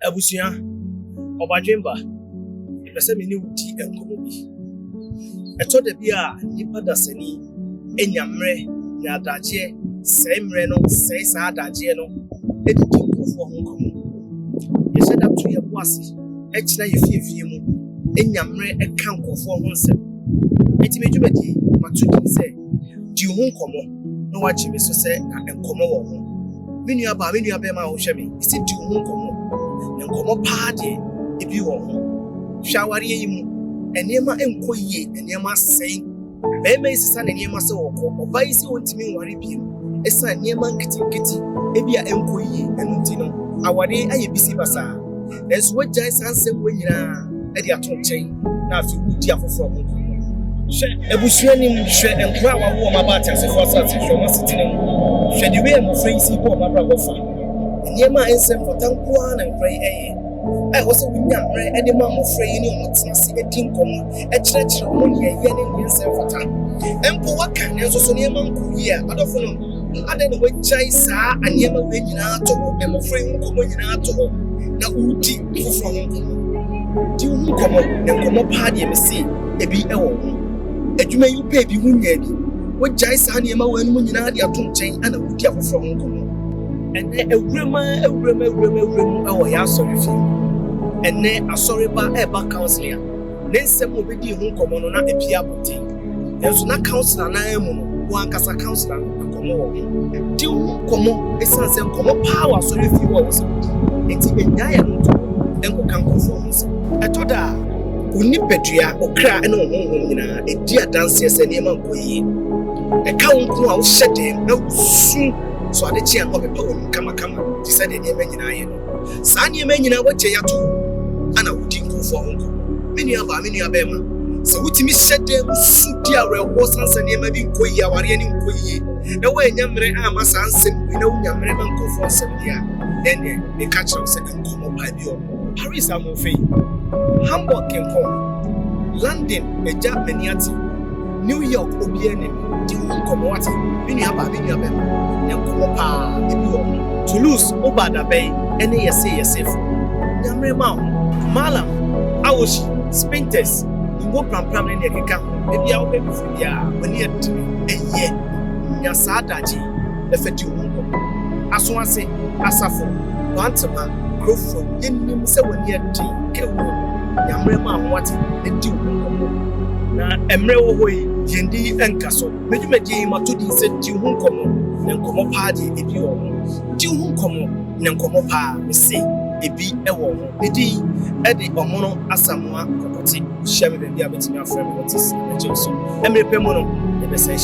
Abusua Obadwemba epese me ni wudi enkomo bi eto da bia nipa dasani enyamre na adaje sei mre no sei sa adaje no edidi nkofo ho nkomo yese da to ye boase ekina ye fiefie mu enyamre eka nkofo ho nsem etimedwumadi matudi se di ho nkomo no wachi me so se na enkomo wo ho menua ba ma wo hwe me isi di ho nkomo na nkomo paade ebi wo ho hwawari yi mu enema enkoyie enema sei bema isisa na enema se woko oba isi wontimi nware biem esa enema nkiti ebi a enkoyie enunti no aware aye bisi basa enso wagya sansem wanyina edi ato nkyɛn na afi udi afoforo ho hwɛ ebusuani mu hwɛ enkra wawo ma ba atase fo asase hwɛ ma sitene hwɛ de we mo fancy bo ma bra gofa enema ensem fotankoa na nkra eye wasa wunya mre ede ma mofra yi ni omotenase edi nkomo ekyerɛkyerɛ wo ne yɛ ne nsɛm fata empo waka ne nso so ne ma nkoyi a adofo no ade ne wagyan saa anema we nyina to ho emofra yi nkomo nyina to ho na udi foforo ho nkomo di ho nkomo ne nkomo pa de me se ebi ɛwɔ ho adwuma yi pa ebi hunya bi wagyan saa anema we no nyina de ato nkyɛn ana udi afoforo ho nkomo ene ewurema ɛwɔ ya asɔre fi ene asɔre ba eba counselor ne nsɛm obedi ho nkomo no na epia bote enso na counselor na emu no wo ankasa counselor nkomo wo di ho nkomo esanse nkomo power asɔre fi wo so enti enya ya no enko kan kofo ho so etoda oni pedua okra ene honhom nyina edi adanse ese ne ma nkoyi eka nko a wo hyede na su so ade chia ko bepa wo kama ti se de ne ma nyina ye no saa ne ma nyina wagye yato ana wudi nkofo honko menua ba ma se wutimi hyede su di arewo sansa ne ma bi nkoyi aware ne nkoyi na wo enyamre ama sansem na wo nyamre ma nkofo nsem dia ene me ka kire se nkomo ba bi o Paris amofei Hamburg kenko London eja meniati New York obiene di nkomo wati menua ba ma ne nkomo pa ebi o Toulouse obada bay ene yesefo nyamre ma Malam Awoshi Spintes ngo pram ne keka ebi a wo be bia woni atimi eye nya saadaji efeti wonko aso ase asafo wantema krofo yenim se woni ati kewo nyamre ma ahwate edi wonko na emre wo hoyi yendi enkaso medwumadi matodi se di wonko ne nkomo paade ebi wo di wonko ne nkomo pa se ebi ewo ho edi edi omono asamoa kokoti hia me bia betimi afrɛ me what is emergency emre pemo no e be say